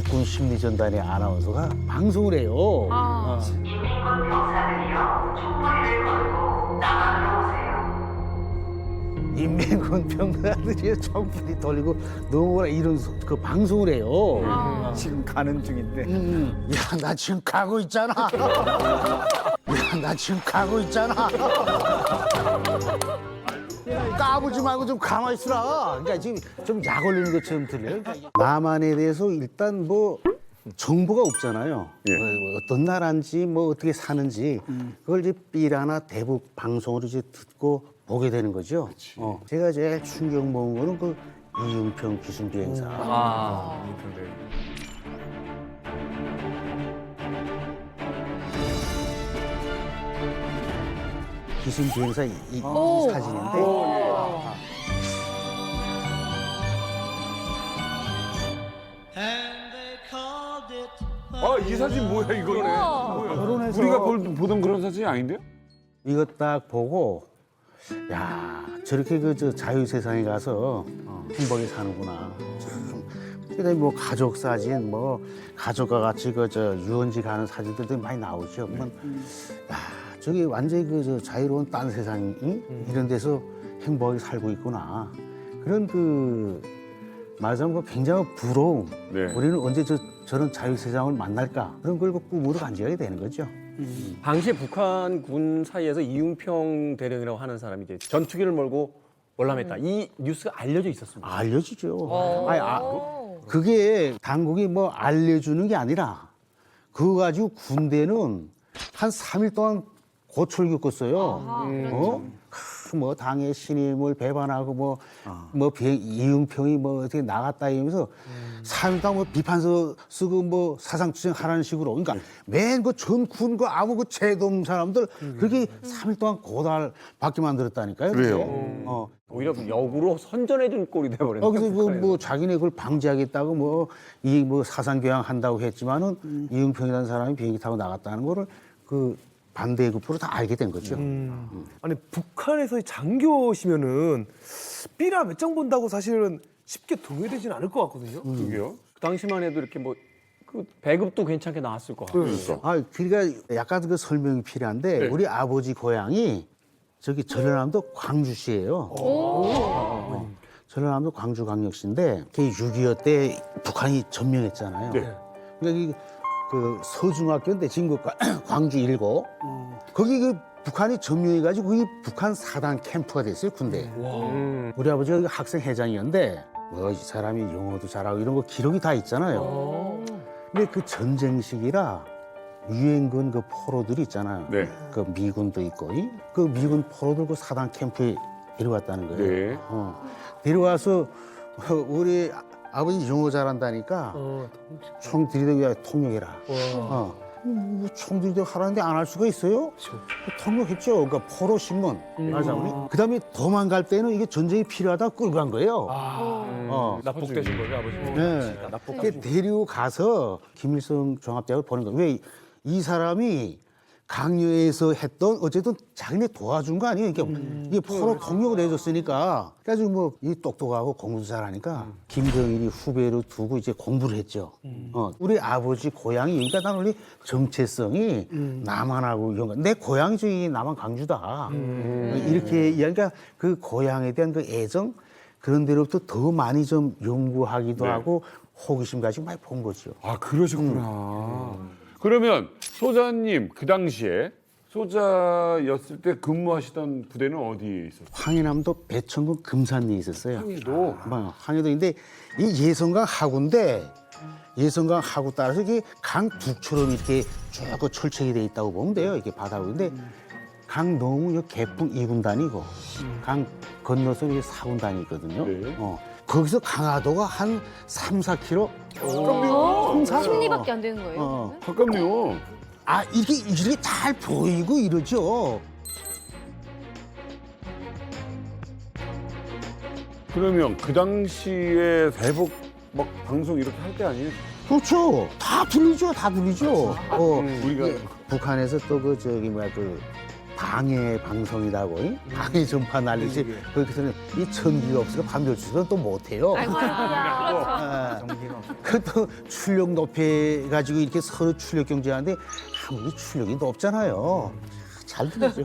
국군 심리전단의 아나운서가 방송을 해요. 인민군 병사들이여 총머리를 걸고 나만으로 오세요. 인민군 병사들이 총불이 돌리고 너무나 이런 그 방송을 해요. 지금 가는 중인데. 야, 나 지금 가고 있잖아. 야, 나 지금 가고 있잖아. 까부지 말고 좀 가만히 있으라. 그러니까 지금 좀 약 올리는 것처럼 들려요. 남한에 대해서 일단 뭐 정보가 없잖아요. 예. 뭐 어떤 나라인지 뭐 어떻게 사는지 그걸 이제 삐라나 대북 방송으로 이제 듣고 보게 되는 거죠. 제가 제일 충격 먹은 거는 그 이응평 기순 비행사. 기순 비행사 이 사진인데 이 사진 뭐야 이거는? 우리가 보던 그런 사진이 아닌데요? 이거 딱 보고 야 저렇게 그 저 자유 세상에 가서 행복히 사는구나. 참. 그다음에 뭐 가족 사진, 뭐 가족과 같이 그 저 유원지 가는 사진들도 많이 나오죠. 그러면 야 저기 완전히 그 저 자유로운 딴 세상이 이런 데서 행복하게 살고 있구나. 그런 그 말하자면 그 굉장한 부러움. 네. 우리는 언제 저런 자유 세상을 만날까? 그런 걸 그 꿈으로 간직하게 되는 거죠. 당시에 북한군 사이에서 이응평 대령이라고 하는 사람이 이제 전투기를 몰고 월남했다. 이 뉴스가 알려져 있었습니다. 알려주죠. 아니, 그게 당국이 뭐 알려주는 게 아니라 그거 가지고 군대는 한 3일 동안 고초를 겪었어요. 뭐 당의 신임을 배반하고 이응평이 뭐 어떻게 나갔다 이러면서 3일 동안 뭐 비판서 쓰고 뭐 사상투쟁하라는 식으로 그러니까 맨 그 전군 그 아무 그 제돔 사람들 그렇게 3일 동안 고달받게 만들었다니까요. 그래요? 오히려 역으로 선전해준 꼴이 돼버렸네. 그래서 뭐 자기네 그걸 방지하겠다고 뭐 사상 교양한다고 했지만은 이응평이라는 사람이 비행기 타고 나갔다는 거를 그 반대 급부로 다 알게 된 거죠. 아니 북한에서 장교시면은 삐라 몇 장 본다고 사실은 쉽게 동요되지는 않을 것 같거든요. 그게요? 그 당시만 해도 이렇게 뭐 그 배급도 괜찮게 나왔을 것 같고. 그러니까 약간 그 설명이 필요한데 네. 우리 아버지 고향이 저기 전라남도 광주시예요. 전라남도 광주광역시인데 그 6.25 때 북한이 점령했잖아요. 네. 그러니까 그 서중학교인데 지금 그 광주 1고 거기 그 북한이 점령해가지고 거기 북한 사단 캠프가 됐어요 군대. 우리 아버지가 그 학생 회장이었는데 뭐 이 사람이 영어도 잘하고 이런 거 기록이 다 있잖아요. 근데 그 전쟁 시기라 유엔군 그 포로들이 있잖아요. 네. 그 미군도 있고 그 미군 포로들 그 사단 캠프에 데려갔다는 거예요. 네. 데려와서 우리 아버지 영어 잘한다니까 총 들이대고 통역해라. 총 들이대고 하라는데 안 할 수가 있어요? 통역했죠. 그러니까 포로 신문. 맞아. 그다음에 도망갈 때는 이게 전쟁이 필요하다 끌고 간 거예요. 납북되신 거죠, 아버지? 네. 그게 데리고 가서 김일성 종합대학을 보는 거예요. 왜 이 사람이 강요해서 했던 어쨌든 자기네 도와준 거 아니에요. 그러니까 이게 포로 통역을 해줬으니까. 그래가지고 뭐 이 똑똑하고 공부도 잘하니까 김정일이 후배로 두고 이제 공부를 했죠. 우리 아버지 고향이 그러니까 난 원래 정체성이 남한하고 이런 거. 내 고향이 저기 남한 광주다. 이렇게 그러니까 그 고향에 대한 그 애정 그런 데로부터 더 많이 좀 연구하기도 하고 호기심 가지고 많이 본 거죠. 아 그러셨구나. 그러면 소자님 그 당시에 소자였을 때 근무하시던 부대는 어디에 있었어요? 황해남도 배천군 금산리에 있었어요. 황해도? 황해도인데 이 예성강 하구인데 예성강 하구 따라서 이게 강 북처럼 이렇게 쭉 그 철책이 돼 있다고 보면 돼요. 이렇게 바다인데 강 넘으면 개풍 2군단이고 강 건너서 이게 4군단이 있거든요. 네. 거기서 강화도가 한 3, 4km. 심리밖에 안 되는 거예요? 가깝네요. 이렇게 잘 보이고 이러죠. 그러면 그 당시에 대북 막 방송 이렇게 할 때 아니에요? 그렇죠. 다 들리죠. 우리가 북한에서 또 그 저기 뭐야 그 방해 방송이라고 방해 전파 날리지 그렇게 해서는 이 전기가 없으니까 밤 12시는 또 못해요. 그또 출력 높여 가지고 이렇게 서로 출력 경쟁하는데 한국이 출력이 높잖아요. 잘 되죠.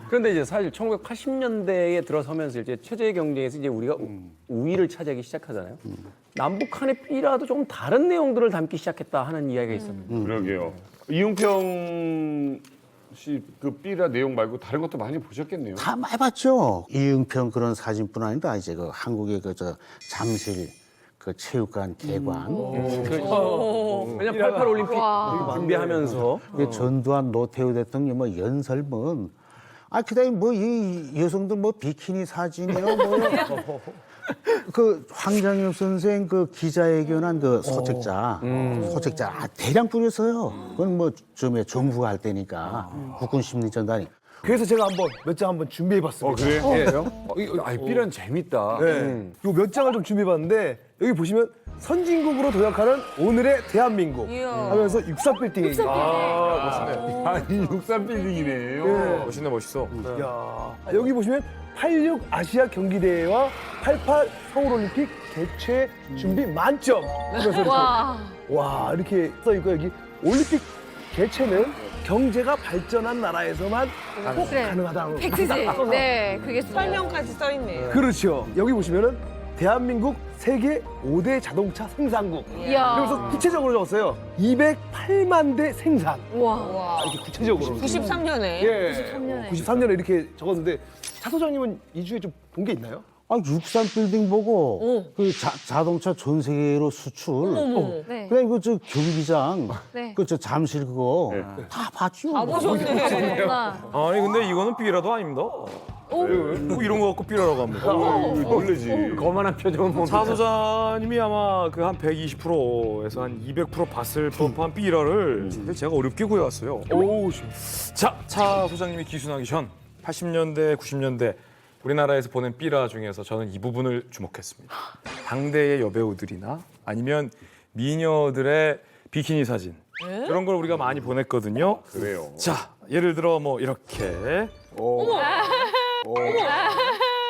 그런데 이제 사실 1980년대에 들어서면서 이제 체제 경쟁에서 이제 우리가 우위를 차지하기 시작하잖아요. 남북한의 삐라도 조금 다른 내용들을 담기 시작했다 하는 이야기가 있었는데. 그러게요. 이용평 씨 그 삐라 내용 말고 다른 것도 많이 보셨겠네요. 다 많이 봤죠. 이응평 그런 사진뿐 아니라 이제 그 한국의 그 저 잠실 그 체육관 개관, 왜냐면 88 올림픽 준비하면서 그 전두환 노태우 대통령 뭐 연설문, 그다음에 뭐 이 여성들 뭐 비키니 사진이요, 뭐 그 황장엽 선생 그 기자회견한 그 소책자, 대량 뿌렸어요. 그건 뭐 좀 정부가 할 때니까 국군 심리전단이. 그래서 제가 몇 장 한번 준비해봤습니다. 그래요? 삐란 재밌다. 네. 요 몇 장을 좀 준비해봤는데 여기 보시면 선진국으로 도약하는 오늘의 대한민국 하면서 63빌딩이 아니 63빌딩이네요. 멋있네, 멋있어. 야, 여기 보시면 86 아시아 경기대회와 88 서울올림픽 개최 준비 만점 하면서 이렇게 와 이렇게 써있고 여기 올림픽 개최는 경제가 발전한 나라에서만 꼭 그래. 가능하다고. 팩트지. 네, 그게 설명까지 써 있네요. 그렇죠. 여기 보시면은 대한민국 세계 5대 자동차 생산국. 이야. 그래서 구체적으로 적었어요. 208만 대 생산. 와. 이렇게 구체적으로. 93년에. 예. 93년에. 93년에 이렇게 적었는데 차 소장님은 이 중에 좀 본 게 있나요? 63빌딩 보고 그 자동차 전 세계로 수출. 네. 그다음에 그저 경기장, 네. 그 저 잠실 그거 다 봤죠. 다 보셨네. 나. 아니, 근데 이거는 삐라도 아닙니다. 뭐 이런 거 갖고 삐라라고 합니다. 놀래지. 거만한 표정은 뭡니까? 차 소장님이 아마 그 한 120%에서 한 200% 봤을 법한 삐라를 제가 어렵게 구해왔어요. 자, 차 소장님이 기순하기 전 80년대, 90년대 우리나라에서 보낸 삐라 중에서 저는 이 부분을 주목했습니다. 당대의 여배우들이나 아니면 미녀들의 비키니 사진 이런 걸 우리가 많이 보냈거든요. 그래요. 자, 예를 들어 뭐 이렇게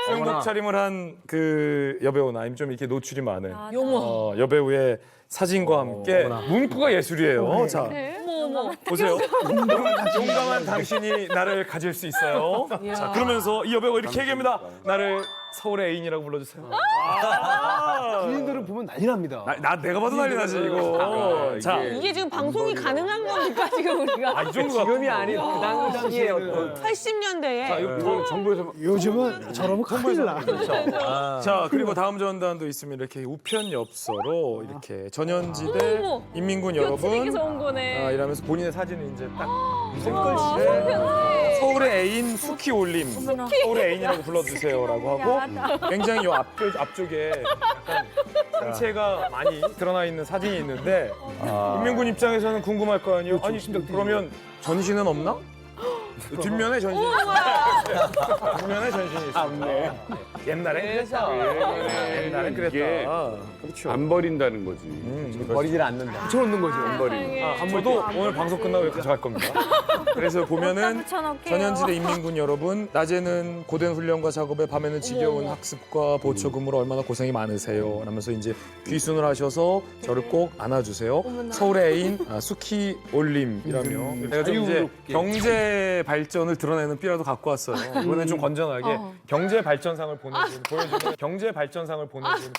수영복 차림을 한 그 여배우나 아니면 좀 이렇게 노출이 많은 여배우의 사진과 함께 문구가 예술이에요. 자, 보세요. 용감한 당신이 나를 가질 수 있어요. 자, 그러면서 이 여배우가 이렇게 얘기합니다. 나를 서울의 애인이라고 불러주세요. 군인들은 보면 난리 납니다. 내가 봐도 난리 나지 이거. 자, 이게 지금 방송이 가능한 겁니까 지금 우리가? 이 정도가 지금이 아니라 그 당시에 어떤 80년대에 정부에서 요즘은 저러면 큰일 나. 자, 그리고 다음 전단도 있으면 이렇게 우편 엽서로 이렇게 전현지대 인민군 여러분 여친에게서 온 거네. 이러면서 본인의 사진을 이제 딱 생글씨에 서울의 애인 수키 올림 서울의 애인이라고 불러주세요라고 하고 굉장히 요 앞쪽에 약간 상체가 많이 드러나 있는 사진이 있는데 인민군 입장에서는 궁금할 거 아니에요. 아니 그러면 전신은 없나? 뒷면에 전신이 있어. 뒷면에 전신이 있어. 옛날엔 그랬다. 옛날엔 이게 그랬다. 그렇죠. 안 버린다는 거지. 버리질 않는다. 붙여놓는 거죠. 저도 오늘 방송 끝나고 가져갈 겁니다. 그래서 보면은 붙여놓을게요. 전현지대 인민군 여러분, 낮에는 고된 훈련과 작업에 밤에는 지겨운 학습과 보초금으로 얼마나 고생이 많으세요. 라면서 이제 귀순을 하셔서 저를 꼭 안아주세요. 서울의 애인 수키 올림이라며. 제가 좀 이제 경제 발전을 드러내는 삐라도 갖고 왔어요. 이번엔 좀 건전하게 경제 발전상을 보여주는 경제 발전상을 보여주는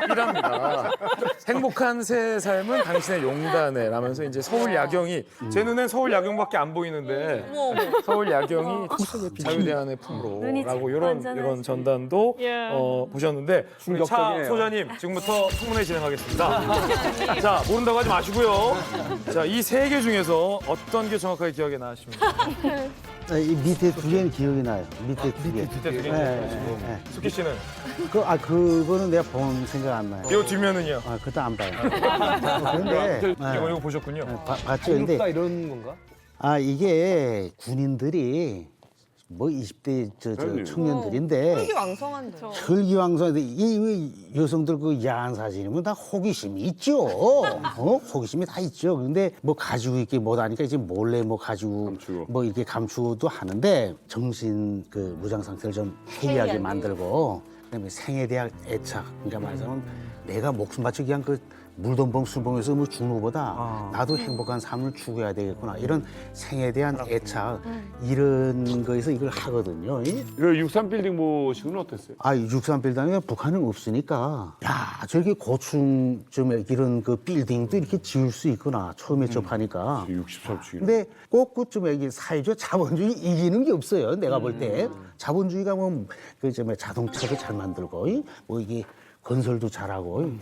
삐라입니다. 행복한 새 삶은 당신의 용단에 라면서 이제 서울 야경이 제 눈엔 서울 야경밖에 안 보이는데 서울 야경이 자유대안의 품으로라고 이런 전단도 보셨는데 우리 차 충격적이네요. 소장님 지금부터 청문회 진행하겠습니다. 자, 모른다고 하지 마시고요. 자, 이 세 개 중에서 어떤 게 정확하게 기억에 나십니까? 이 밑에 두 개는 기억이 나요. 밑에 두 개. 밑에 두 개. 네. 수키 씨는 그거는 내가 본 생각 안 나요. 이 뒷면은요? 그것도 안 봐요. 그런데 이거 보셨군요. 봤죠. 근데 이런 건가? 이게 군인들이 뭐 20대 저 그럼요. 청년들인데 되게 왕성한데. 혈기왕성한데 이 여성들 그 야한 사진이면 다 호기심이 있죠. 호기심이 다 있죠. 근데 뭐 가지고 있기 못하니까 이제 몰래 뭐 가지고 감추고. 뭐 이렇게 감추고도 하는데 정신 그 무장 상태를 좀 해이하게 만들고 그다음에 생에 대한 애착. 그러니까 말하자면 내가 목숨 바치기 위한 그 물돈봉 수봉에서 뭐 죽는 것보다 나도 행복한 삶을 추구해야 되겠구나 이런 생에 대한 애착 이런 거에서 이걸 하거든요. 그 63 빌딩 보시고는 어땠어요? 아, 63빌딩에 북한은 없으니까 야 저렇게 고층 좀 이런 그 빌딩도 이렇게 지을 수 있구나 처음에 접하니까. 63층. 근데 꼭 그좀 여기 사회주의 자본주의 이기는 게 없어요. 내가 볼 때 자본주의가 뭐그 자동차도 잘 만들고 뭐 이게 건설도 잘하고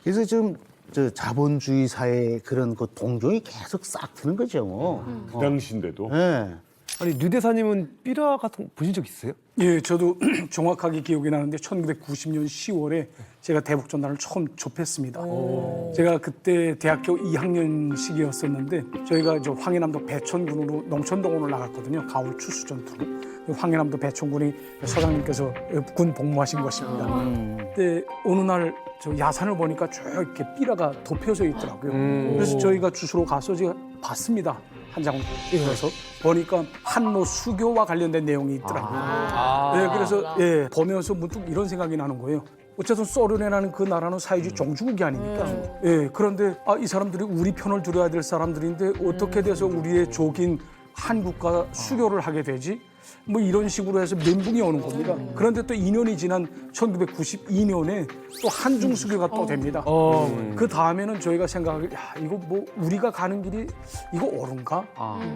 그래서 좀 저 자본주의 사회 그런 그 동종이 계속 싹 트는 거죠. 뭐. 그 당시인데도. 예. 아니 류 대사님은 삐라 같은 거 보신 적 있어요? 예, 저도 정확하게 기억이 나는데 1990년 10월에 제가 대북 전단을 처음 접했습니다. 제가 그때 대학교 2학년 시기였었는데 저희가 저 황해남도 배천군으로 농촌동원을 나갔거든요. 가을 추수 전투로. 황해남도 배천군이 서장님께서 군 복무하신 것입니다. 근데 어느 날 저 야산을 보니까 쭉 이렇게 삐라가 덮여져 있더라고요. 그래서 저희가 주소로 가서 제가 봤습니다. 한 장을 그래서 보니까 한노 수교와 관련된 내용이 있더라고요. 네, 그래서 예, 보면서 문득 이런 생각이 나는 거예요. 어쨌든 소련이라는 그 나라는 사회주의 종주국이 아닙니까? 예, 그런데 이 사람들이 우리 편을 들어야 될 사람들인데 어떻게 돼서 우리의 적인 한국과 수교를 하게 되지? 뭐 이런 식으로 해서 멘붕이 오는 겁니다. 그런데 또 2년이 지난 1992년에 또 한중 수교가 또 됩니다. 그 다음에는 저희가 생각을 야 이거 뭐 우리가 가는 길이 이거 옳은가?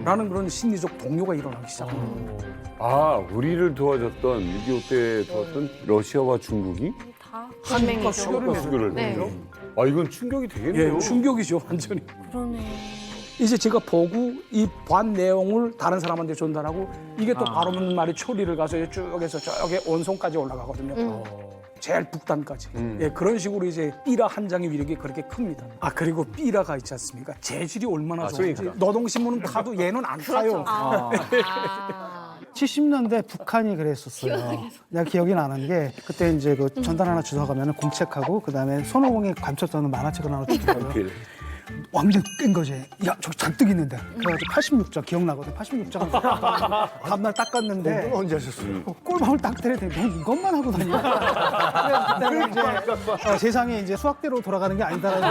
라는 그런 심리적 동요가 일어나기 시작합니다. 아, 우리를 도와줬던 6.25 때 도왔던 러시아와 중국이 다 한국과 수교를 맺은 수교를 네. 했죠? 아, 이건 충격이 되겠네요. 예, 충격이죠, 완전히. 이제 제가 보고 이 본 내용을 다른 사람한테 전달하고 이게 또 바로 말이 초리를 가서 쭉 해서 저기 온송까지 올라가거든요. 제일 북단까지. 예, 그런 식으로 이제 삐라 한 장의 위력이 그렇게 큽니다. 아, 그리고 삐라가 있지 않습니까? 재질이 얼마나 좋은지. 노동신문은 타도 얘는 안 타요. 70년대 북한이 그랬었어요. 내가 기억이 나는 게 그때 이제 그 전단 하나 주워가면 공책하고 그다음에 손오공이 감췄다는 만화책을 하나 주더라고요. 완전 깬 거지. 야, 저기 잔뜩 있는데. 그래가지고 86장 기억나거든. 86장. 다음날 닦았는데. 언제 하셨어요? 꿀밤을 딱 때리더니 너 이것만 하고 다니냐. 그래서 내가 이제 세상이 이제 수학대로 돌아가는 게 아니다라는 걸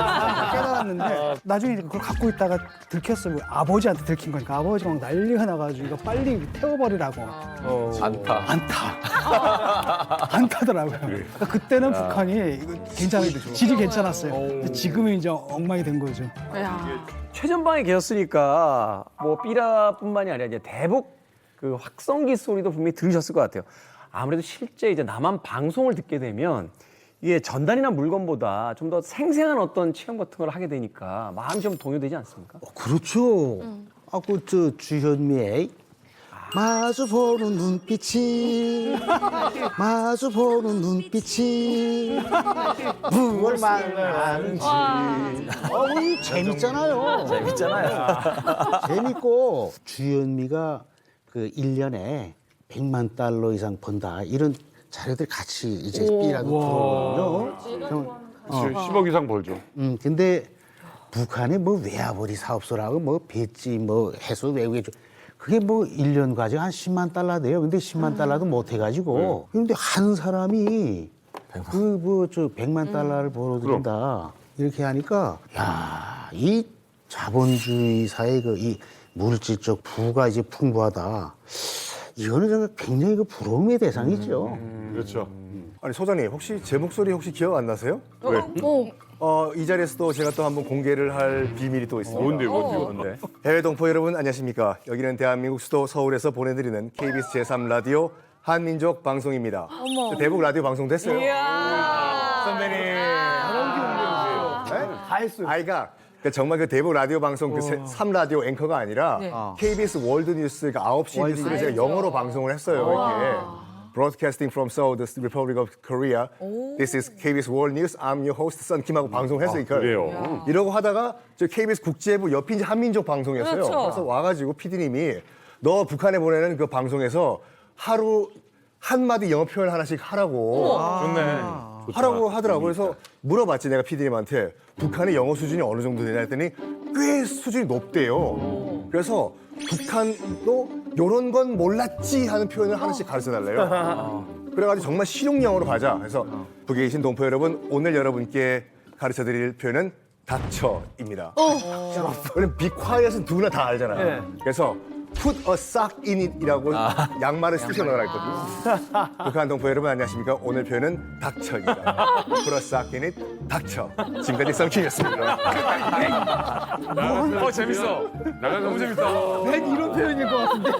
깨달았는데 나중에 이제 그걸 갖고 있다가 들켰어요. 아버지한테 들킨 거니까 아버지가 막 난리가 나가지고 이거 빨리 태워버리라고. 안 타더라고요. 그러니까 그때는 북한이 이거 질이 괜찮았어요. 근데 지금은 이제 엉망이 된 거죠. 최전방에 계셨으니까 뭐 삐라뿐만이 아니라 이제 대북 그 확성기 소리도 분명히 들으셨을 것 같아요. 아무래도 실제 이제 남한 방송을 듣게 되면 이게 전단이나 물건보다 좀 더 생생한 어떤 체험 같은 걸 하게 되니까 마음이 좀 동요되지 않습니까? 그렇죠. 아그 저 주현미의 마주보는 눈빛이 마주보는 눈빛이 무얼 말하는지 이 재밌잖아요. 재밌고 주현미가 그 1년에 100만 달러 이상 번다 이런 자료들 같이 이제 삐라도 들어오거든요. 10억 이상 벌죠. 근데 북한에 뭐 외화벌이 사업소라고 뭐 배지 뭐 해수 외국에 그게 뭐 1년 과정 한 10만 달러 돼요. 근데 10만 달러도 못 해가지고. 그런데 한 사람이 그 뭐 저 100만 달러를 벌어들인다. 이렇게 하니까 야, 이 자본주의 사회 그 이 물질적 부가 이제 풍부하다. 이거는 제가 굉장히 그 부러움의 대상이죠. 그렇죠. 아니 소장님 혹시 제 목소리 혹시 기억 안 나세요? 왜? 이 자리에서도 제가 또 한번 공개를 할 비밀이 또 있습니다. 뭔데? 해외 동포 여러분 안녕하십니까? 여기는 대한민국 수도 서울에서 보내드리는 KBS 제3 라디오 한민족 방송입니다. 대북 라디오 방송 됐어요. 선배님. 다 했어요. 아이가 정말 그 대북 라디오 방송 그 3라디오 앵커가 아니라 KBS 월드 뉴스 그 9시 뉴스를 제가 영어로 방송을 했어요. 이렇게. Broadcasting from Seoul, the Republic of Korea. This is KBS World News. I'm your host, 선 김하고 방송했어요. 그래요? 이러고 하다가 저 KBS 국제부 옆인지 한민족 방송이었어요. 그렇죠. 그래서 와가지고 PD님이 너 북한에 보내는 그 방송에서 하루 한마디 영어 표현 하나씩 하라고. 좋네. 하라고 하더라고. 그래서 물어봤지 내가 PD님한테 북한의 영어 수준이 어느 정도 되냐 했더니 꽤 수준이 높대요. 그래서 북한도 요런 건 몰랐지 하는 표현을 하나씩 가르쳐 달래요. 그래가지고 정말 실용 영어로 가자. 그래서 북에 계신 동포 여러분, 오늘 여러분께 가르쳐 드릴 표현은 닥쳐입니다. 우리는 be quiet은 누구나 다 알잖아요. 그래서 put a sock in it이라고 양말을 쑤셔 넣으라 했거든요. 북한 동포 여러분 안녕하십니까? 오늘 표현은 닥쳐입니다. put a sock in it, 닥쳐. 지금까지 썬킴이었습니다. 재밌어. 너무 재밌다. 맨 이런 표현일 것 같은데.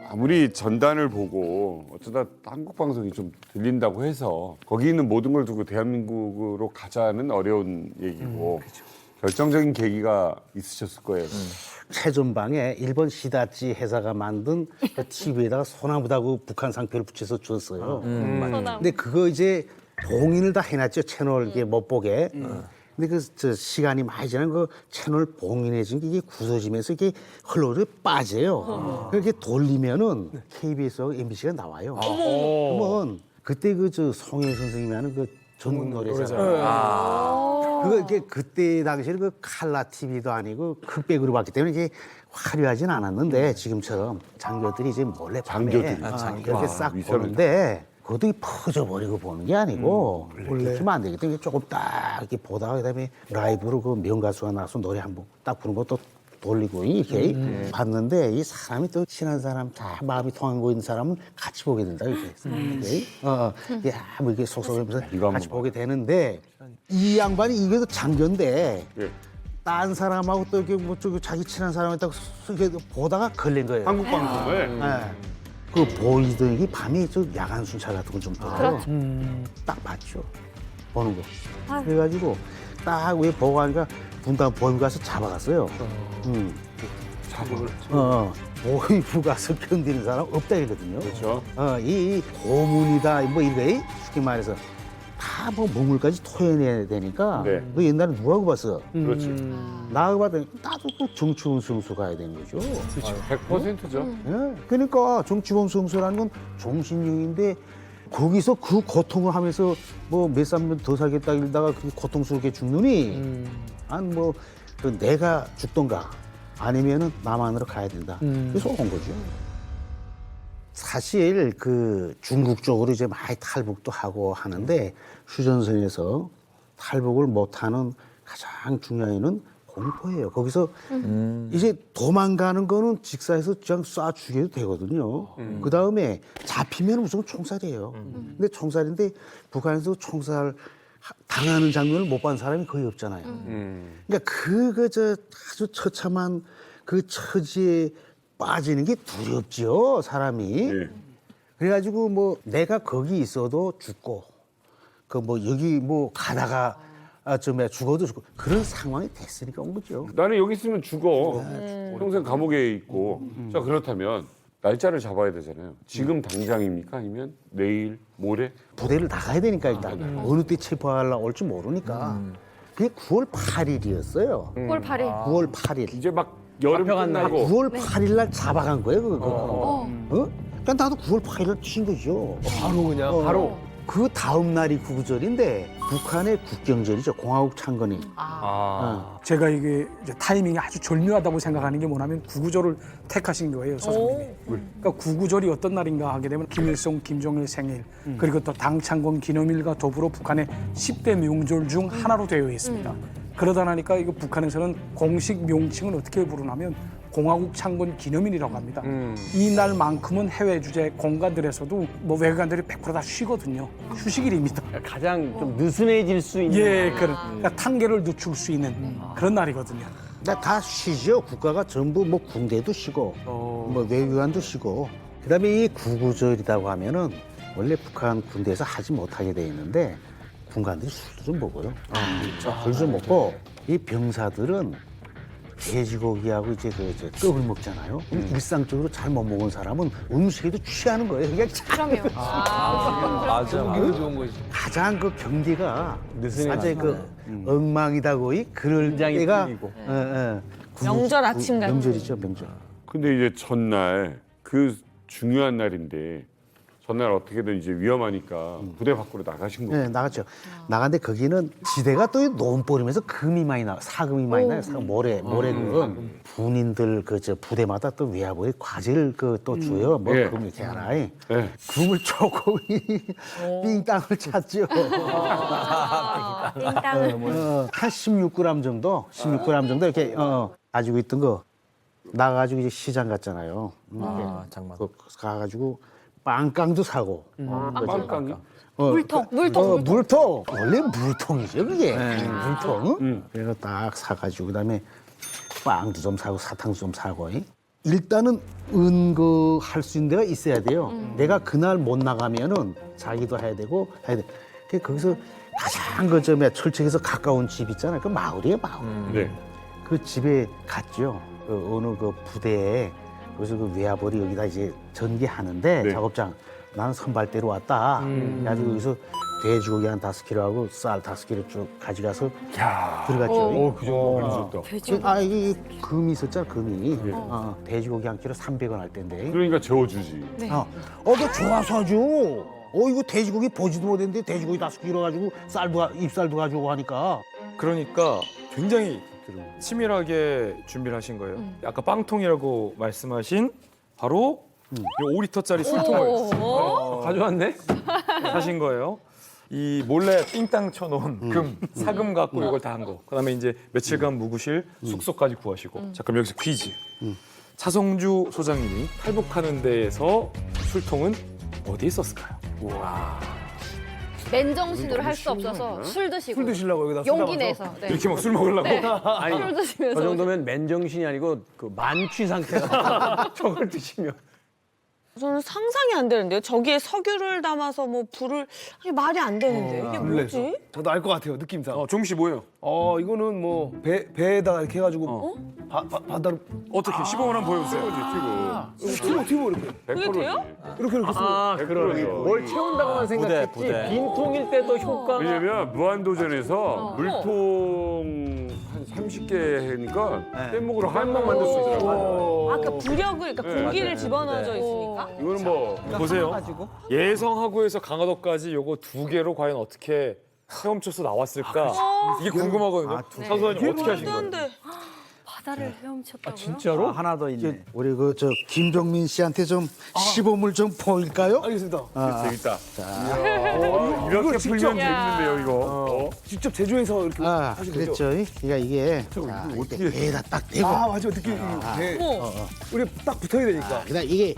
아무리 전단을 보고 어쩌다 한국 방송이 좀 들린다고 해서 거기 있는 모든 걸 두고 대한민국으로 가자는 어려운 얘기고 결정적인 계기가 있으셨을 거예요. 최전방에 일본 시다치 회사가 만든 그 TV에다가 소나무다고 북한 상표를 붙여서 줬어요. 근데 그거 이제 봉인을 다 해놨죠. 채널 이게 못 보게. 근데 그 시간이 많이 지나면 그 채널 봉인해진 게 이게 굳어지면서 이게 흘러서 빠져요. 그렇게 돌리면은 KBS하고 MBC가 나와요. 그러면 그때 그 송혜 선생님이 하는 그 전국 노래자랑 그거 이게 그때 당시에는 그 칼라 TV도 아니고 흑백으로 봤기 때문에 이게 화려하진 않았는데 지금처럼 장교들이 이제 몰래 밤에 그렇게 싹 보는데 그것도 퍼져버리고 보는 게 아니고 원래 그러면 안 되기 때문에 조금 딱 이렇게 보다가 그다음에 라이브로 그 명가수가 나와서 노래 한 곡 딱 부른 것도 돌리고 이렇게 봤는데 이 사람이 또 친한 사람 다 마음이 통하고 있는 사람은 같이 보게 된다 이렇게. 이게 뭐 이게 속속하면서 같이 보게 되는데 이 양반이 이게도 장교인데 딴 사람하고 또 이렇게 뭐 자기 친한 사람한테 이렇게 보다가 걸린 거예요. 한국 방송을 그 보이던 게 밤에 저 야간 순찰 같은 거 좀 떠요. 딱 봤죠. 보는 거. 그래가지고 딱 왜 보고 하니까 분당 보임 가서 잡아갔어요. 보이부 가서 견디는 사람 없다 이거든요. 그렇죠. 이 고문이다 뭐 이래 쉽게 말해서 다 뭐 몸물까지 토해내야 되니까 네. 너 옛날에 누구하고 봤어? 그렇지. 나하고 봤더니 나도 그 정치원 승수 가야 되는 거죠. 100%죠. 예, 그러니까 정치범 성수라는 건 종신형인데 거기서 그 고통을 하면서 뭐 몇 살 더 살겠다 이러다가 그 고통스럽게 죽느니 뭐 그 내가 죽던가 아니면은 남한으로 가야 된다. 그래서 온 거죠. 사실 그 중국 쪽으로 이제 많이 탈북도 하고 하는데 휴전선에서 탈북을 못하는 가장 중요한 이유는 공포예요. 거기서 이제 도망가는 거는 직사에서 그냥 쏴 죽여도 되거든요. 그 다음에 잡히면 무조건 총살이에요. 근데 총살인데 북한에서 총살 당하는 장면을 못 본 사람이 거의 없잖아요. 그러니까 아주 처참한 그 처지에 빠지는 게 두렵죠, 사람이. 그래가지고 뭐 내가 거기 있어도 죽고 그 뭐 여기 뭐 가다가 좀 죽어도 죽고 그런 상황이 됐으니까 온 거죠. 나는 여기 있으면 죽어. 평생 감옥에 있고. 자, 그렇다면 날짜를 잡아야 되잖아요. 지금 당장입니까? 아니면 내일, 모레? 부대를 나가야 되니까 일단 어느 때 체포하려고 올지 모르니까 그게 9월 8일이었어요. 9월 8일. 9월 8일. 이제 막 여름 끝나고 9월 8일 날 잡아간 거예요, 그거. 그러니까 나도 9월 8일 날 튄 거죠. 바로 그냥 바로. 그 다음 날이 구구절인데 북한의 국경절이죠. 공화국 창건이. 제가 이게 이제 타이밍이 아주 절묘하다고 생각하는 게 뭐냐면 구구절을 택하신 거예요, 소장님이. 그러니까 구구절이 어떤 날인가 하게 되면 김일성, 김정일 생일, 그리고 또 당창건 기념일과 더불어 북한의 10대 명절 중 하나로 되어 있습니다. 그러다 나니까 이거 북한에서는 공식 명칭은 어떻게 부르냐면 공화국 창건 기념일이라고 합니다. 이 날만큼은 해외 주재 공간들에서도 뭐 외교관들이 100% 다 쉬거든요. 휴식일입니다. 가장 좀 느슨해질 수 있는. 예, 그러니까 tan계를 늦출 수 있는 그런 날이거든요. 다 쉬죠. 국가가 전부 뭐 군대도 쉬고 뭐 외교관도 쉬고. 그다음에 이 구구절이라고 하면은 원래 북한 군대에서 하지 못하게 돼 있는데 군관들이 술도 좀 먹어요. 술 좀 먹고 이 병사들은 돼지고기하고 이제 떡을 먹잖아요. 일상적으로 잘 못 먹은 사람은 음식에도 취하는 거예요. 그냥 그럼요. 기분 좋은 거지. 가장 그 경계가 완전히 그 엉망이다 거의 그럴 긴장이 때가 풀리고. 명절 아침 같은. 명절이죠, 명절. 근데 이제 전날 그 중요한 날인데 전날 어떻게든 이제 위험하니까 부대 밖으로 나가신 거예요. 네, 나갔죠. 나갔는데 거기는 지대가 또 논보림에서 금이 많이 나, 사금이 많이 나요. 모래금. 군인들 그 저 부대마다 또 외화보에 과제를 그 또 줘요. 뭐 예. 금 이렇게 하나. 네. 금을 조금이 삥땅을 찾죠. 한 16g 정도, 16g 정도 이렇게 가지고 있던 거 나가가지고 이제 시장 갔잖아요. 장만. 가가지고 빵깡도 사고. 빵깡이? 물통. 물통. 원래 물통이죠, 그게. 물통. 그래서 딱 사가지고 그다음에 빵도 좀 사고 사탕도 좀 사고. 일단은 은거할 수 있는 데가 있어야 돼요. 내가 그날 못 나가면은 자기도 해야 되고 해야 돼. 그래서 거기서 가장 그 점에 철책에서 가까운 집 있잖아요. 그 마을이에요, 마을. 네. 그 집에 갔죠. 그 어느 그 부대에 그래서 그 외화벌이 여기다 이제 전개하는데 네. 작업장 나는 선발대로 왔다. 그래가지고 여기서 돼지고기 한 5kg 하고 쌀 5kg 쭉 가져가서 들어갔죠. 그 정도 걸리셨다. 아 이게 금이 있었잖아 금이. 돼지고기 한 kg 300원 할 텐데. 그러니까 재워주지. 너 좋아서 하죠. 이거 돼지고기 보지도 못했는데 돼지고기 5kg 가지고 쌀도 입쌀도 가지고 하니까. 그러니까 굉장히 치밀하게 준비를 하신 거예요. 아까 빵통이라고 말씀하신 바로 이 5리터짜리 술통을 가져왔네? 사신 거예요. 이 몰래 삥땅 쳐놓은 금, 사금 갖고 이걸 다 한 거. 그다음에 이제 며칠간 묵으실 숙소까지 구하시고. 자, 그럼 여기서 퀴즈. 차성주 소장님이 탈북하는 데에서 술통은 어디에 있었을까요? 맨정신으로 할 수 없어서 술 드시고. 술 드시려고 여기다 용기 쏟아서? 내서. 네. 이렇게 막 술 먹으려고? 아니, 술 드시면서. 저 정도면 맨정신이 아니고 그 만취 상태가 저걸 드시면. 저는 상상이 안 되는데요. 저기에 석유를 담아서 뭐 불을 아니, 말이 안 되는데 이게 불내서. 뭐지? 저도 알 것 같아요, 느낌상. 종씨 뭐예요? 이거는 뭐 배에다가 이렇게 해가지고 바다로 어떻게 시범을 한번 보여주세요. 튀고 이렇게. 그게 돼요? 이렇게 아, 그러네. 뭘 채운다고만 생각했지. 빈 통일 때도 효과가. 왜냐면 무한도전에서 물통 한 30개니까 뗏목으로 한방 만들 수 있더라고요. 아까 부력을 그러니까 공기를 집어넣어져 있으니까. 이거는 뭐 보세요. 예성하구에서 강화도까지 요거 2개로 과연 어떻게 헤엄쳐서 나왔을까? 이게 궁금하거든요. 사수님 어떻게 하신 거예요? 안돼. 바다를 헤엄쳤다고요? 진짜로? 하나 더 있네. 우리 그 저 김종민 씨한테 좀 시범을 좀 보일까요? 알겠습니다. 재밌다. 이렇게 풀면 재밌는데요, 이거. 직접 제조해서 이렇게 하신 거죠? 그랬죠. 그러니까 이게 자, 어떻게 배에다 딱 대고. 맞아. 느낌. 우리 딱 붙어야 되니까. 그다음 이게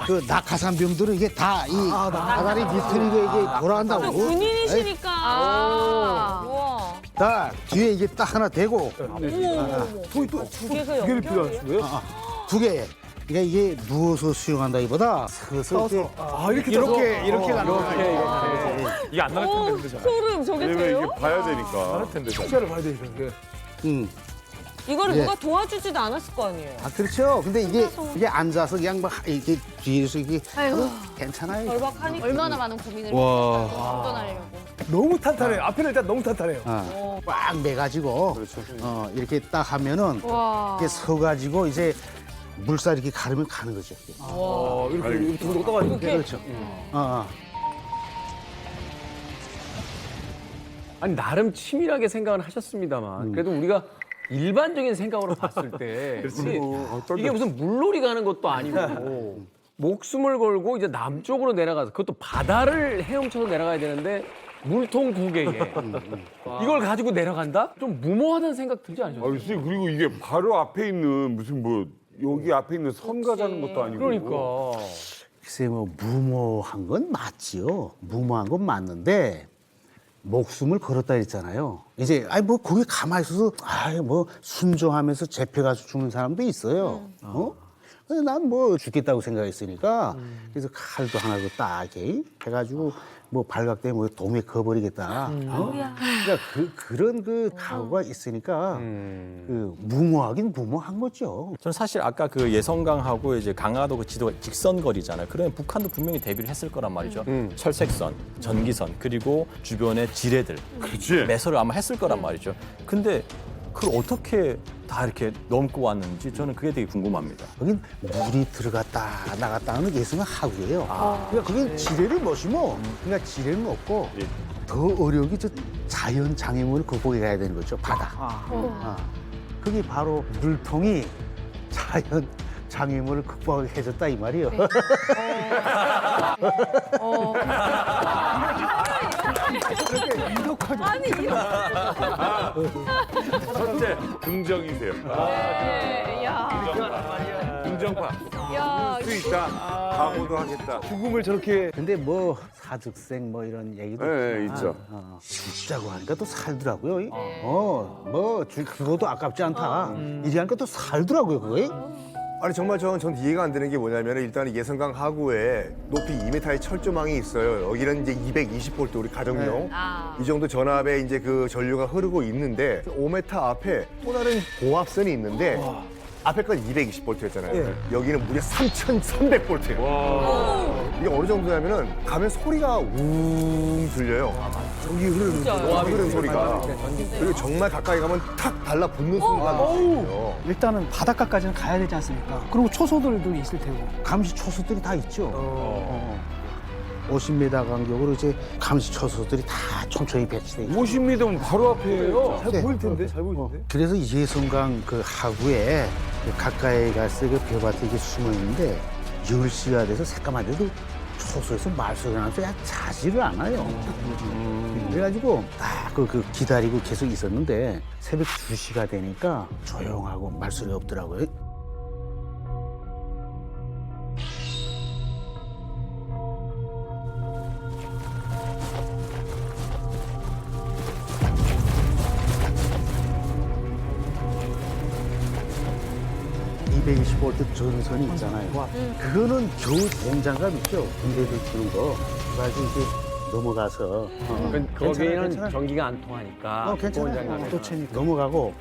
그 낙하산병들은 이게 다 이 바다리 밑으로 이게 돌아간다고. 군인이시니까. 우와. 다 뒤에 이게 딱 하나 대고 두 개가 두 개를 연결. 필요하신 거예요? 두 개. 그러니까 이게 누워서 수영한다기보다 서서 이렇게 가는 거야. 이게 안 나갈 텐데 그러잖아요. 소름 저게 왜냐면 돼요? 이게 봐야 되니까. 나갈 텐데. 시야를 봐야 되니까. 이거를 예. 누가 도와주지도 않았을 거 아니에요. 그렇죠. 근데 이게 앉아서 그냥 막 이렇게 뒤에서 이게 아이고. 괜찮아요. 절박하니까. 얼마나 많은 고민을 운전하려고. 너무 탄탄해요. 앞에는 일단 너무 탄탄해요. 꽉 매가지고 이렇게 딱 하면은 와. 이렇게 서가지고 이제 물살 이렇게 가르면 가는 거죠. 이렇게 둥둥 떠가지고. 그렇죠. 아니 나름 치밀하게 생각을 하셨습니다만 그래도 우리가 일반적인 생각으로 봤을 때 이게 무슨 물놀이 가는 것도 아니고 목숨을 걸고 이제 남쪽으로 내려가서 그것도 바다를 헤엄쳐서 내려가야 되는데 물통 2개에 이걸 가지고 내려간다? 좀 무모하다는 생각 들지 않으셨어요? 선생님, 그리고 이게 바로 앞에 있는 무슨 뭐 여기 앞에 있는 섬 가자는 것도 아니고. 그러니까 글쎄 뭐 무모한 건 맞지요. 무모한 건 맞는데 목숨을 걸었다 했잖아요. 이제 아니 뭐 거기 가만히 있어서 뭐 순종하면서 잡혀가서 죽는 사람도 있어요. 근데 난 뭐 죽겠다고 생각했으니까 그래서 칼도 하나 딱 이렇게 해가지고 뭐 발각되면 뭐 도매 커버리겠다. 그러니까 그런 그 각오가 있으니까 그 무모하긴 무모한 거죠. 저는 사실 아까 그 예성강하고 이제 강화도 그 지도가 직선거리잖아요. 그러면 북한도 분명히 대비를 했을 거란 말이죠. 철책선, 전기선, 그리고 주변의 지뢰들, 그치. 매설을 아마 했을 거란 말이죠. 근데 그걸 어떻게 다 이렇게 넘고 왔는지 저는 그게 되게 궁금합니다. 거긴 물이 들어갔다 나갔다 하는 예성은 하구예요. 그러니까 거긴 지뢰를 못 심어. 그러니까 지뢰는 없고 더 어려운 게 저 자연 장애물을 극복해 가야 되는 거죠. 바다. 그게 바로 물통이 자연 장애물을 극복하게 해줬다 이 말이에요. 아니 이런. 첫째, 긍정이세요. 네, 야. 긍정파. 야. 할 수 있다. 각오도 하겠다. 죽음을 저렇게 근데 뭐 사즉생 뭐 이런 얘기도 네, 있지만, 있죠. 죽자고 하니까 또 살더라고요. 그것도 아깝지 않다. 이제 하니까 또 살더라고요, 그거. 아니 정말 전 이해가 안 되는 게 뭐냐면 일단 예성강 하구에 높이 2m의 철조망이 있어요. 여기는 이제 220V 우리 가정용 이 정도 전압에 이제 그 전류가 흐르고 있는데 5m 앞에 또 다른 고압선이 있는데 앞에까지 220V였잖아요. 여기는 무려 3,300V예요. 이게 어느 정도냐면은 가면 소리가 웅 들려요. 저기 흐르는 소리가. 그리고 정말 가까이 가면 탁 달라붙는 순간도 있어요. 일단은 바닷가까지는 가야 되지 않습니까? 그리고 초소들도 있을 테고. 감시 초소들이 다 있죠. 50m 간격으로 이제 감시 초소들이 다 촘촘히 배치돼 있죠. 50m면 바로 앞이에요. 잘 보일 텐데, 잘 보이는데. 그래서 예성강 그 하구에 그 가까이 갈수록 그 벼밭에 이게 숨어 있는데 10시가 돼서 새까만데도 초소에서 말소리가 나면서 야 자지를 않아요. 그래가지고 그 기다리고 계속 있었는데 새벽 2시가 되니까 조용하고 말소리가 없더라고요. 전선이 있잖아요. 그거는 겨우 동장감 있죠. 군대들 주는 거. 그래가지고 이제 넘어가서 거기는 괜찮아. 전기가 안 통하니까. 괜찮아요. 또 채니까 넘어가고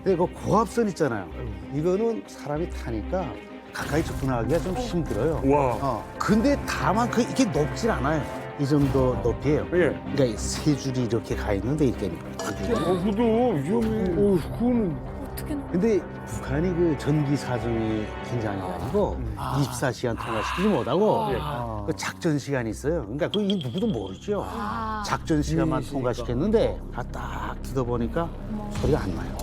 근데 그 고압선 있잖아요. 이거는 사람이 타니까 가까이 접근하기가 좀 힘들어요. 와. 근데 다만 이게 높질 않아요. 이 정도 높이에요. 예. 그러니까 세 줄이 이렇게 가 있는데 이렇게. 그도 위험해. 그거는 근데 북한이 그 전기 사정이 굉장히 가지고 24시간 통화시키지 못하고 그 작전 시간이 있어요. 그러니까 그 누구도 모르죠. 작전 시간만 통과시켰는데 딱 뜯어보니까 소리가 안 나요.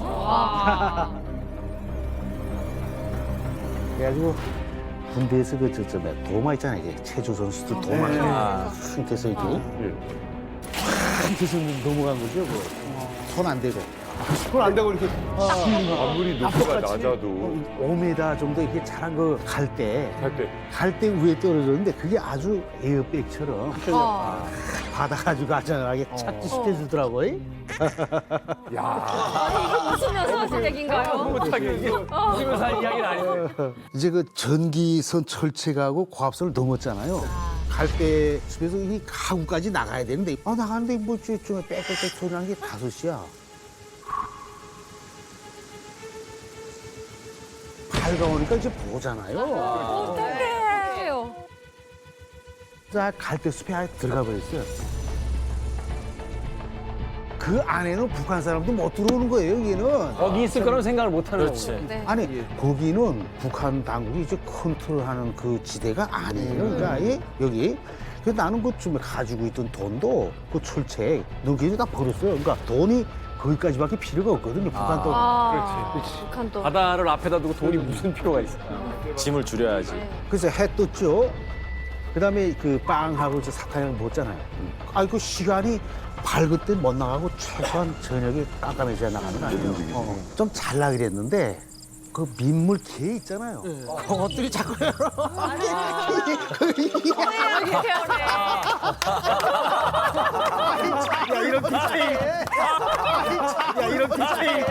그래가지고 군대에서 그 도마 있잖아요. 이게 체조 선수들 도마 흉께서 이렇게 흉께서 넘어간 거죠. 손 안 대고. 그걸 안 되고 이렇게 아무리 높이가 낮아도 5m 정도 이렇게 자란 거 갈 때 위에 떨어졌는데 그게 아주 에어백처럼 받아가지고 안전하게 착지 시켜주더라고요. 아니 이게 웃으면서 하신 얘기인가요? 웃으면서 할 이야기는 아니에요. 이제 그 전기선 철책하고 고압선을 넘었잖아요. 갈 때 집에서 이 가구까지 나가야 되는데 나가는데 뭐 좀 빽빽빽 소리 나는 게 5시야. 밝아오니까 이제 보잖아요. 어떡해요. 갈 때 숲에 아예 들어가 버렸어요. 그 안에는 북한 사람도 못 들어오는 거예요, 여기는. 거기 있을 거라는 생각을 못 하는 거죠. 네. 아니, 거기는 북한 당국이 이제 컨트롤하는 그 지대가 아니에요. 그러니까 여기. 그래서 나는 그쯤에 가지고 있던 돈도 그 철책, 너기에 다 버렸어요. 그러니까 돈이 거기까지밖에 필요가 없거든요. 북한 또. 북한 또. 바다를 앞에다 두고 돈이 무슨 필요가 있어? 짐을 줄여야지. 그래서 해 떴죠. 그다음에 그 빵하고 저 사탕을 먹었잖아요. 그 시간이 밝을 때 못 나가고 최소한 저녁에 깜깜해져야 나가는 거 아니에요. 좀 잘라 그랬는데 그 민물 개 있잖아요. 그것들이 자꾸 야 이런 디테일. 야 이런 디테일.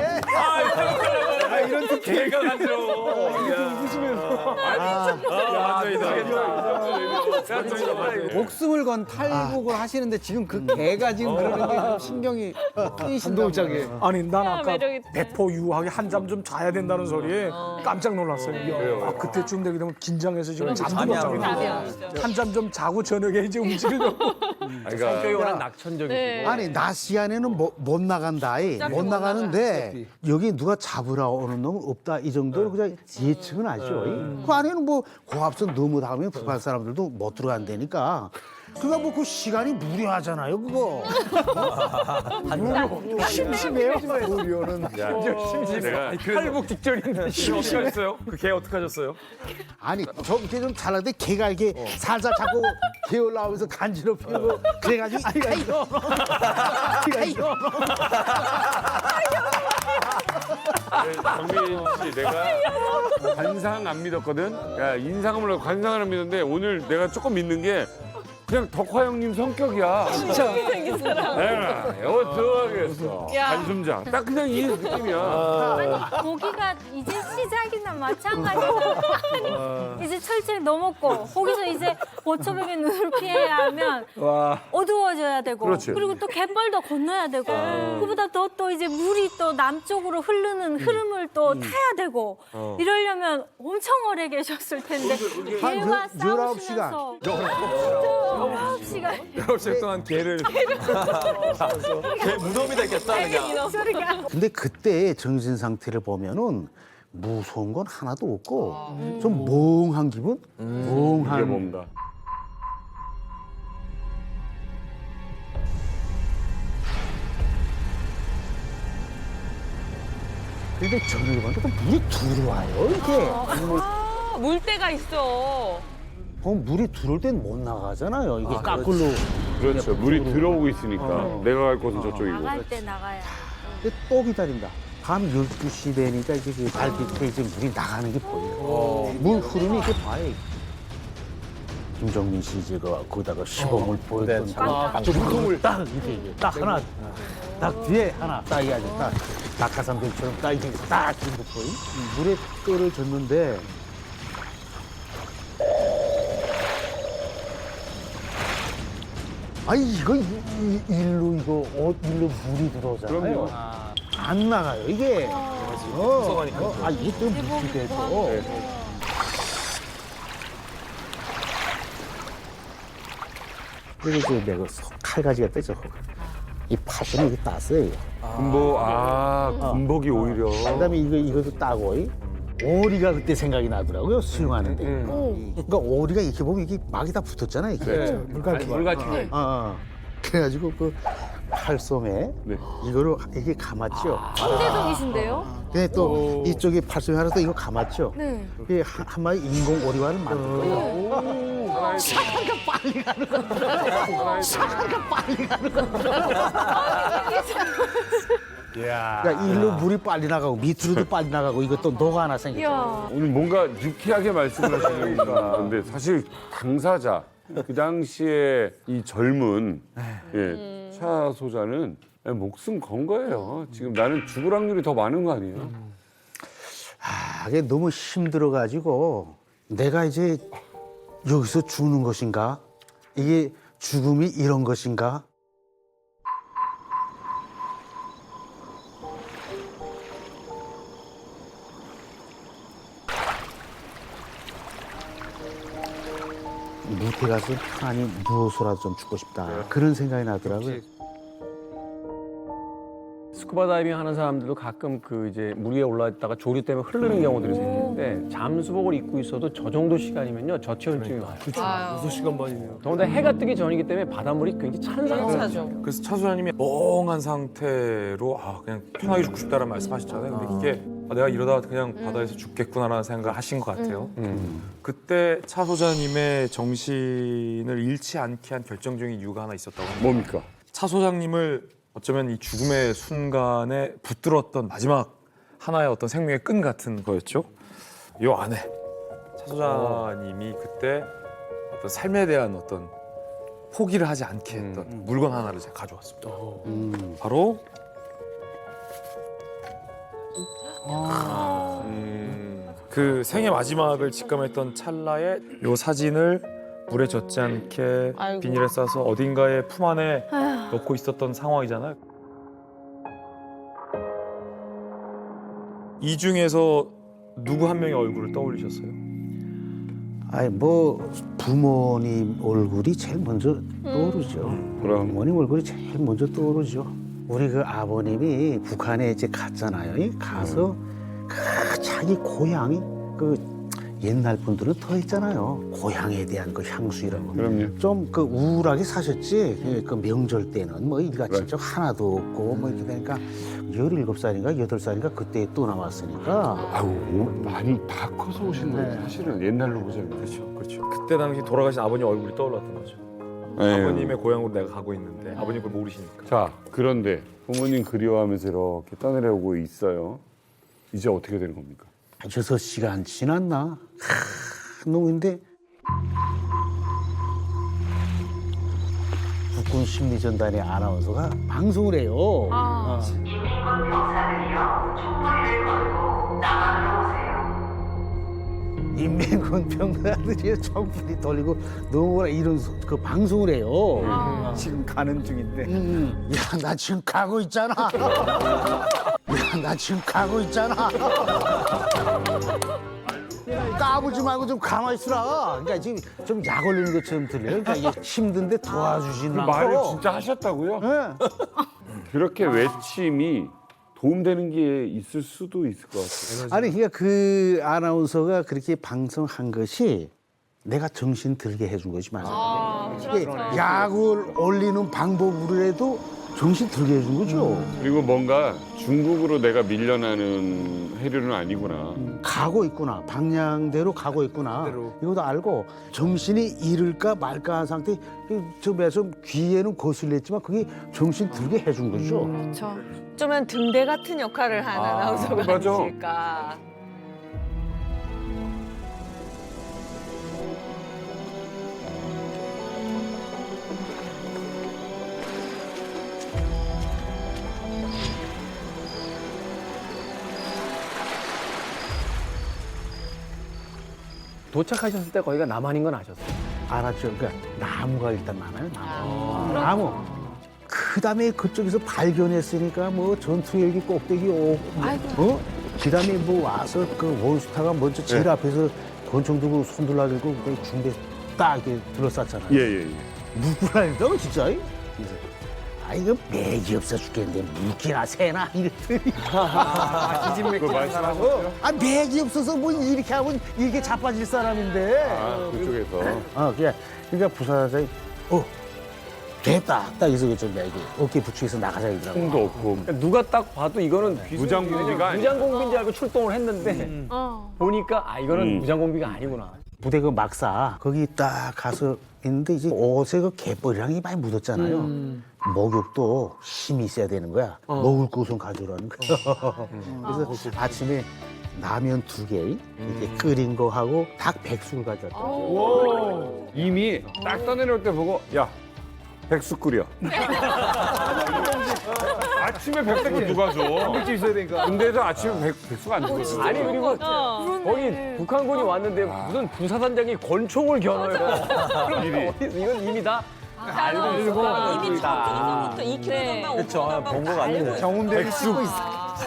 이런 특히 개가 간지러워. 웃으면서. 목숨을 건 탈북을 하시는데 지금 그 개가 지금 그러는 게 좀 신경이 쓰이신다고. 아니 난 아까 매력있다. 배포 유하게 한잠 좀 자야 된다는 소리에 깜짝 놀랐어요. 아, 그때쯤 되게 되면 긴장해서 지금 잠도 못 자고 한잠 좀 자고 저녁에 이제 움직이려고. 성격이 워낙 낙천적이고. 네. 아니 낮 시간에는 못 나간다. 못 나가는데 여기 누가 잡으러 오는 놈은 없다. 이 정도로 그냥 예측은 하죠. 그 안에는 뭐 고압선 넘어가면 북한 사람들도 못 들어간다니까. 그러니까 뭐 그 시간이 무료하잖아요, 그거. 심심해요, 무료는. 내가 탈북 직전인데 어떻게 하셨어요? 그 개 어떻게 하셨어요? 아니 저 이렇게 좀 잘하는데 걔가 이렇게 살살 자꾸 개 올라오면서 간지럽히고 그래가지고 아이고 정민 씨, 내가 관상 안 믿었거든. 야, 인상은 몰라 관상을 안 믿었는데 오늘 내가 조금 믿는 게 그냥 덕화 형님 성격이야. 진짜 생긴 사람. 내가 어떡하겠어. 야. 한숨장. 딱 그냥 이 느낌이야. 아니 고기가 이제 시작이나 마찬가지로 이제 철책 넘었고 거기서 이제 보초백의 눈을 피해야 하면 어두워져야 되고 그렇지. 그리고 또 갯벌도 건너야 되고 그보다 더 또 이제 물이 또 남쪽으로 흐르는 흐름을 또 타야 되고 이러려면 엄청 오래 계셨을 텐데 개와 19시간. 싸우시면서 19시간 9시간 동안 개를 개 무덤이 되겠다 그냥. 근데 그때 정신 상태를 보면은 무서운 건 하나도 없고 좀 멍한 기분? 이게 멍한. 뭡니다. 근데 저녁에 보니까 또 물이 들어와요, 이게. 물때가 있어. 물이 들어올 땐 못 나가잖아요. 이게 까꿀로. 그렇죠. 물이 들어오고 있으니까 내가 갈 곳은 저쪽이고. 나갈 때 나가야 근데 또 기다린다. 밤 12시 되니까 이제 그 발밑에 이제 물이 나가는 게 보여요. 물 흐름이 이렇게 봐요. 김정민 씨 이제 거기다가 시범을 보였던 물통을 딱 이렇게 딱 하나, 딱 뒤에 하나 딱 이게 아주 딱 낙하산들처럼 딱 이렇게 딱 기는 거 보여. 물에 뜰을 줬는데 아니 이거 일로 일로 물이 들어오잖아요. 그럼요. 안 나가요 이게. 무서워하니까. 이게 또 물이 돼서. 그래서 내가 칼가지가 떼죠. 이 파스는 이게 땄어요. 군복이 오히려. 그다음에 이것도 따고 오리가 그때 생각이 나더라고요 수영하는데. 그러니까 오리가 이렇게 보면 이게 막이 다 붙었잖아요. 이게. 물갈퀴. 그래가지고 그 팔솜에 이거를 이게 감았죠. 천대적이신데요? 근데 또 이쪽에 팔솜에 하나 또 이거 감았죠. 네. 이게 한 마리 인공 오리화를 만든 거예요. 사과가 빨리 가는 거야. 사과가 빨리 가는 거야. 그러니까 일로 물이 빨리 나가고 밑으로도 빨리 나가고 이것도 노가 하나 생겼죠. 오늘 뭔가 유쾌하게 말씀을 하시니까. 근데 사실 당사자, 그 당시에 이 젊은 차 소자는 목숨 건 거예요. 지금 나는 죽을 확률이 더 많은 거 아니에요? 이게 너무 힘들어가지고 내가 이제 여기서 죽는 것인가? 이게 죽음이 이런 것인가? 무태 가서 편안히 누워서라도 좀 죽고 싶다. 그런 생각이 나더라고요. 스쿠버 다이빙 하는 사람들도 가끔 그 이제 물 위에 올라있다가 조류 때문에 흐르는 경우들이 생기는데 잠수복을 입고 있어도 저 정도 시간이면요 저체온증이 와요. 그렇죠. 6시간 반이네요. 더군다나 해가 뜨기 전이기 때문에 바닷물이 굉장히 찬 상태죠. 그래서 차 소장님이 멍한 상태로 그냥 편하게 죽고 싶다는 말씀하셨잖아요. 근데 이게 내가 이러다 그냥 바다에서 죽겠구나라는 생각을 하신 것 같아요. 그때 차 소장님의 정신을 잃지 않게 한 결정적인 이유가 하나 있었다고 합니다. 뭡니까? 차 소장님을 어쩌면 이 죽음의 순간에 붙들었던 마지막 하나의 어떤 생명의 끈 같은 거였죠. 이 안에 차 소장님이 그때 어떤 삶에 대한 어떤 포기를 하지 않게 했던 물건 하나를 제가 가져왔습니다. 바로 그 생애 마지막을 직감했던 찰나에 요 사진을 물에 젖지 않게 아이고. 비닐에 싸서 어딘가에 품 안에 넣고 있었던 상황이잖아요. 이 중에서 누구 한 명의 얼굴을 떠올리셨어요? 아니 뭐 부모님 얼굴이 제일 먼저 떠오르죠. 그럼. 부모님 얼굴이 제일 먼저 떠오르죠. 우리 그 아버님이 북한에 이제 갔잖아요. 가서 그 자기 고향이 그 옛날 분들은 더 있잖아요. 고향에 대한 그 향수이라고. 그럼요. 좀 그 우울하게 사셨지. 그 명절 때는 뭐 일가친척 하나도 없고 뭐 이렇게 되니까 17살인가 8살인가 그때 또 나왔으니까. 아유 많이 다 커서 오신 거예요. 사실은 옛날로 보자면. 그렇죠. 그때 당시 돌아가신 아버님 얼굴이 떠올랐던 거죠. 아버님의 고향으로 내가 가고 있는데 아버님 그걸 모르시니까. 자, 그런데 부모님 그리워하면서 이렇게 떠내려오고 있어요. 이제 어떻게 되는 겁니까? 6시간 지났나? 놈인데 국군 심리전단의 아나운서가 방송을 해요. 임민군 병사들이여 총머리를 걸고 남한으로 오세요. 인민군 병사들이 총불이 돌리고 넘어오라 이런 그 방송을 해요. 지금 가는 중인데. 야, 나 지금 가고 있잖아. 야, 나 지금 가고 있잖아. 까불지 말고 좀 가만히 있으라. 그러니까 지금 좀 약 올리는 것처럼 들려요. 그러니까 이게 힘든데 도와주지는 그 않고. 말을 진짜 하셨다고요? 네. 그렇게 외침이 도움되는 게 있을 수도 있을 것 같아요. 아니 그러니까 그 아나운서가 그렇게 방송한 것이 내가 정신 들게 해준 것이 맞아요. 이게 약을 올리는 방법으로라도 정신 들게 해준 거죠. 그리고 뭔가 중국으로 내가 밀려나는 해류는 아니구나. 가고 있구나. 방향대로 가고 있구나. 이것도 알고 정신이 잃을까 말까 한 상태. 좀 귀에는 거슬렸지만 그게 정신 들게 해준 거죠. 그렇죠. 어쩌면 등대 같은 역할을 한 아나운서가 맞아. 아니실까. 도착하셨을 때 거기가 남한인 건 아셨어요? 알았죠. 그러니까 나무가 일단 많아요. 나무. 그다음에 그쪽에서 발견했으니까 뭐 전투 헬기 꼭대기 오고, 그다음에 뭐 와서 그 원수타가 먼저 제일 앞에서 권총 들고 손 들라들고 그 중대 딱 이렇게 둘러쌌잖아요. 예. 누구라니까 진짜? 그래서 아 이거 맥이 없어 죽겠는데 무기나 새나 이랬더니 그거 말씀하셨어요? 아 맥이 없어서 뭐 이렇게 하면 이렇게 자빠질 사람인데. 아, 그쪽에서. 그러니까 부사장이 됐다. 딱 여기서 좀 맥이 어깨 부축해서 나가자 이러더라고. 총도 없고. 그러니까 누가 딱 봐도 이거는 무장공비가 아니야. 무장공비인 줄 알고 출동을 했는데 보니까 아 이거는 무장공비가 아니구나. 부대 그 막사 거기 딱 가서 있는데 이제 옷에 그 갯벌이랑 많이 묻었잖아요. 목욕도 힘이 있어야 되는 거야. 먹을 것은 가져오라는 거야. 그래서 아침에 라면 2개 이렇게 끓인 거 하고 닭 백숙을 가져왔다. 이미 딱 떠내려올 때 보고 야 백숙 끓여. 아침에 백숙을 누가 줘? 단백질 있어야 되니까. 근데도 아침에 백숙 안 주거든. 아니 그리고 거기 북한군이 왔는데 무슨 부사단장이 권총을 겨눠요. 미리 이건 이미 다 알고 있고 이미 전투기부터 2km 전방, 5km 전방 본거 다 같네. 알고 있어요. 정운대 백숙.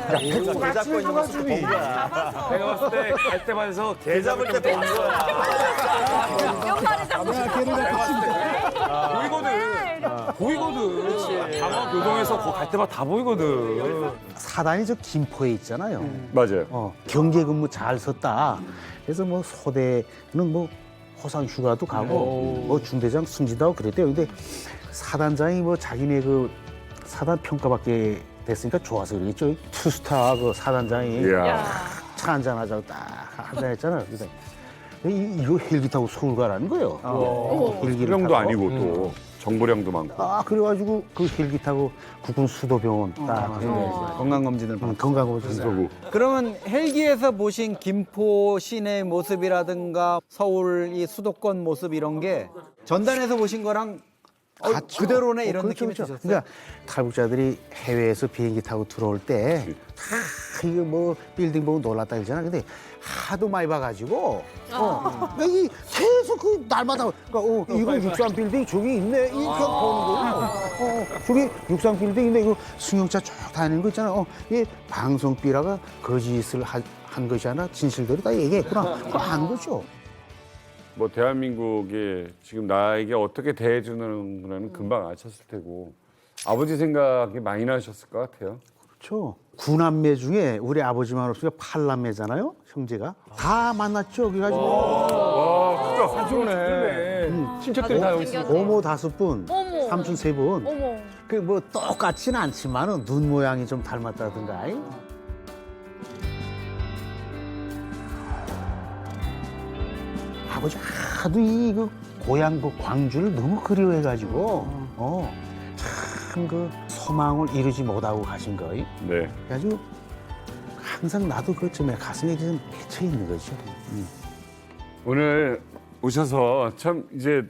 백숙 아침에 누가 주니? 내가 봤을 때 갈 때마다 개 잡을 때 본 거야. 보이거든. 강화 교동에서 거기 갈 때마다 다 보이거든. 사단이 저 김포에 있잖아요. 맞아요. 경계 근무 잘 섰다. 그래서 뭐 소대는 뭐 호상 휴가도 가고 뭐 중대장 승진도 하고 그랬대요. 근데 사단장이 뭐 자기네 그 사단 평가받게 됐으니까 좋아서 그러겠죠. 투스타 그 사단장이 이야. 차 한잔 하자고 딱 한잔 했잖아요. 그래서 이거 헬기 타고 서울 가라는 거예요. 헬기를 수령도 타고. 아니고 또 정보량도 많고. 그래가지고 그 헬기 타고 국군 수도병원 딱 건강검진을 받고. 건강검진. 그러면 헬기에서 보신 김포 시내 모습이라든가 서울 이 수도권 모습 이런 게 전단에서 보신 거랑 갔죠. 그대로네 이런 그렇죠, 느낌이 그렇죠. 드셨어요? 그러니까 탈북자들이 해외에서 비행기 타고 들어올 때 이거 뭐 빌딩 보고 놀랐다 그러잖아. 근데 하도 많이 봐가지고 여기 계속 그 날마다 그러니까 이거 63 빌딩 저기 있네 이렇게 보는 거예요. 저기 63 빌딩 있네 이거 승용차 쭉 다니는 거 있잖아. 이게 방송 삐라가 거짓을 한 것이 아니라 진실대로 다 얘기했구나. 그거 한 거죠. 뭐 대한민국이 지금 나에게 어떻게 대해주는 거는 금방 아셨을 테고 아버지 생각이 많이 나셨을 것 같아요. 그렇죠. 9남매 중에 우리 아버지만 없으니까 8남매잖아요. 형제가 다 만났죠. 그래가지고 와, 진짜 사주네. 친척들이 다 여기 있으니까. 고모 5분, 어머. 삼촌 3분. 어머. 그 뭐 똑같지는 않지만은 눈 모양이 좀 닮았다든가. 아버지 하도 그 고향 그 광주를 너무 그리워해가지고 참 그 소망을 이루지 못하고 가신 거예요. 네. 그래가지고 항상 나도 그쯤에 가슴에 좀 맺혀 있는 거죠. 오늘 오셔서 참 이제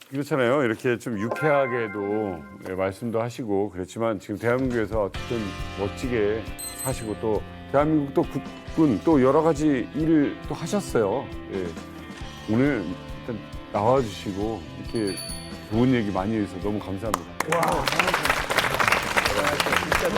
그렇잖아요. 이렇게 좀 유쾌하게도 말씀도 하시고 그렇지만 지금 대한민국에서 어쨌든 멋지게 사시고 또 대한민국 또 국군 또 여러 가지 일을 또 하셨어요. 예. 오늘 일단 나와주시고 이렇게 좋은 얘기 많이 해서 너무 감사합니다. 와. 진짜